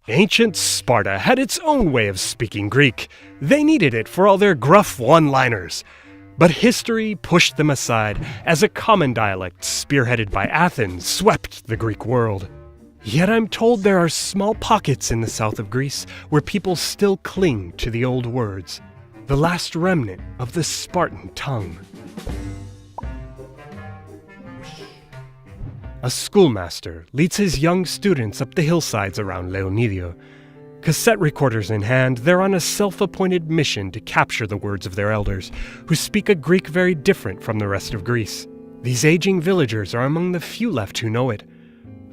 Ancient Sparta had its own way of speaking Greek. They needed it for all their gruff one-liners. But history pushed them aside as a common dialect spearheaded by Athens swept the Greek world. Yet I'm told there are small pockets in the south of Greece where people still cling to the old words, the last remnant of the Spartan tongue. A schoolmaster leads his young students up the hillsides around Leonidio. Cassette recorders in hand, they're on a self-appointed mission to capture the words of their elders, who speak a Greek very different from the rest of Greece. These aging villagers are among the few left who know it.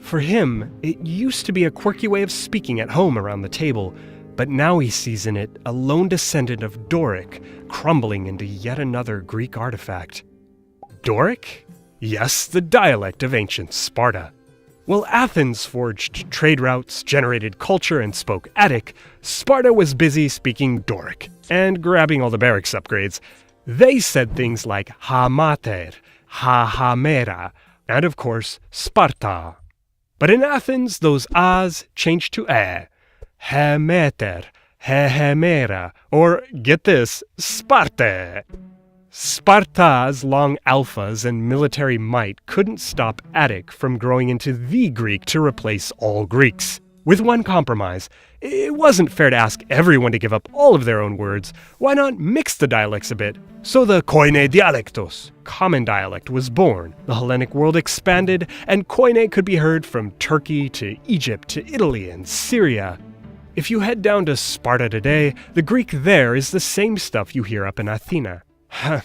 For him, it used to be a quirky way of speaking at home around the table, but now he sees in it a lone descendant of Doric, crumbling into yet another Greek artifact. Doric? Yes, the dialect of ancient Sparta. While Athens forged trade routes, generated culture, and spoke Attic, Sparta was busy speaking Doric and grabbing all the barracks upgrades. They said things like ha mater, ha hamera, and of course, Sparta. But in Athens, those a's changed to he meter, he hemera, or, get this, Sparte. Sparta's long alphas and military might couldn't stop Attic from growing into the Greek to replace all Greeks. With one compromise, it wasn't fair to ask everyone to give up all of their own words. Why not mix the dialects a bit? So the koine dialectos, common dialect, was born. The Hellenic world expanded, and koine could be heard from Turkey to Egypt to Italy and Syria. If you head down to Sparta today, the Greek there is the same stuff you hear up in Athena.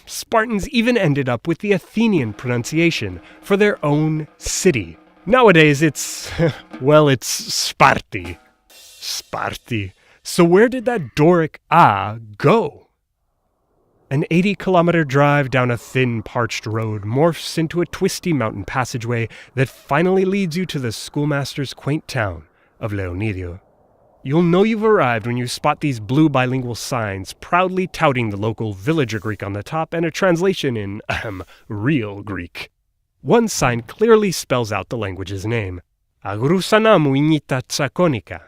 Spartans even ended up with the Athenian pronunciation for their own city. Nowadays it's, well, it's Sparti. Sparti. So where did that Doric A go? An 80-kilometer drive down a thin, parched road morphs into a twisty mountain passageway that finally leads you to the schoolmaster's quaint town of Leonidio. You'll know you've arrived when you spot these blue bilingual signs proudly touting the local villager Greek on the top and a translation in, real Greek. One sign clearly spells out the language's name. Agrusanamu inita tsakonika.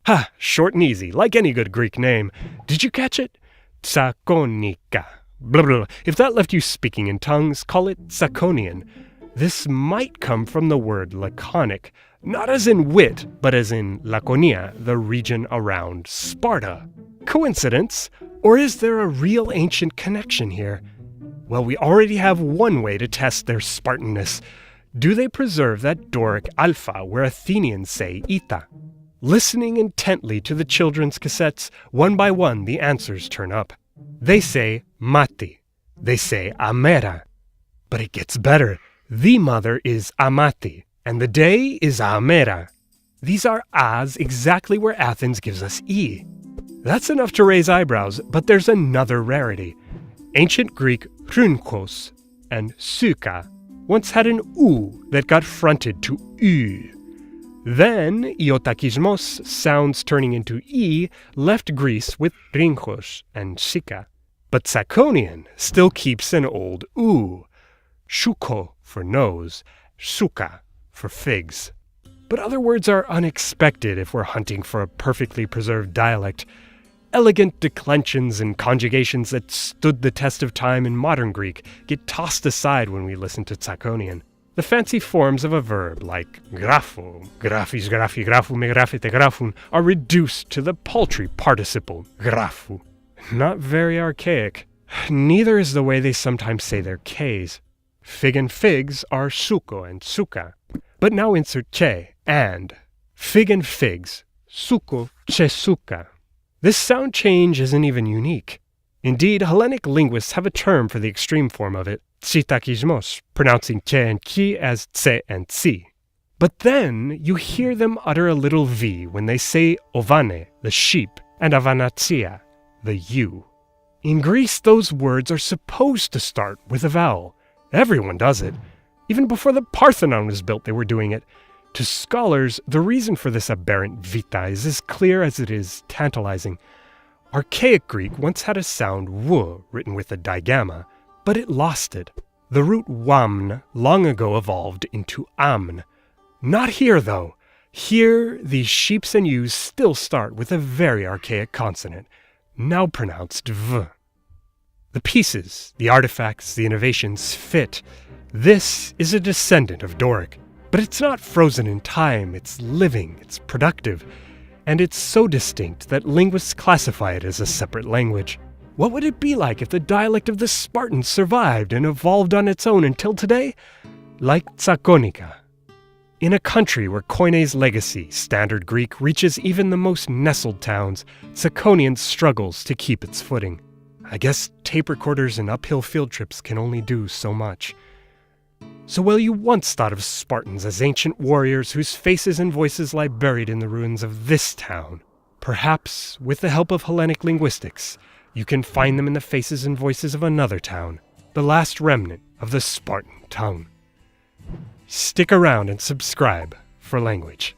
Ha! Short and easy, like any good Greek name. Did you catch it? Tsakonika. Blah, blah, blah. If that left you speaking in tongues, call it Tsakonian. This might come from the word Laconic, not as in wit, but as in Laconia, the region around Sparta. Coincidence? Or is there a real ancient connection here? Well, we already have one way to test their Spartanness. Do they preserve that Doric alpha where Athenians say ita? Listening intently to the children's cassettes, one by one the answers turn up. They say mati. They say amera. But it gets better. The mother is amati, and the day is amera. These are as exactly where Athens gives us e. That's enough to raise eyebrows, but there's another rarity. Ancient Greek hrunkos and suka once had an u that got fronted to u. Then iotakismos, sounds turning into e, left Greece with rinkos and sika. But Tsakonian still keeps an old u. Shuko for nose, suka for figs. But other words are unexpected if we're hunting for a perfectly preserved dialect. Elegant declensions and conjugations that stood the test of time in modern Greek get tossed aside when we listen to Tsakonian. The fancy forms of a verb like grapho, graphis, graphi, graphu, me graphite, graphun are reduced to the paltry participle graphu. Not very archaic. Neither is the way they sometimes say their Ks. Fig and figs are suko and suka. But now insert che, and. Fig and figs, suko, che suka. This sound change isn't even unique. Indeed, Hellenic linguists have a term for the extreme form of it, tsitakismos, pronouncing che and ki as tse and tsi. But then you hear them utter a little v when they say ovane, the sheep, and avanatsia, the ewe. In Greece, those words are supposed to start with a vowel. Everyone does it. Even before the Parthenon was built, they were doing it. To scholars, the reason for this aberrant vita is as clear as it is tantalizing. Archaic Greek once had a sound w written with a digamma, but it lost it. The root wamn long ago evolved into amn. Not here, though. Here, these sheeps and ewes still start with a very archaic consonant, now pronounced v. The pieces, the artifacts, the innovations fit. This is a descendant of Doric, but it's not frozen in time, it's living, it's productive, and it's so distinct that linguists classify it as a separate language. What would it be like if the dialect of the Spartans survived and evolved on its own until today? Like Laconica. In a country where Koine's legacy, Standard Greek, reaches even the most nestled towns, Laconian struggles to keep its footing. I guess tape recorders and uphill field trips can only do so much. So while you once thought of Spartans as ancient warriors whose faces and voices lie buried in the ruins of this town, perhaps, with the help of Hellenic linguistics, you can find them in the faces and voices of another town, the last remnant of the Spartan tongue. Stick around and subscribe for language.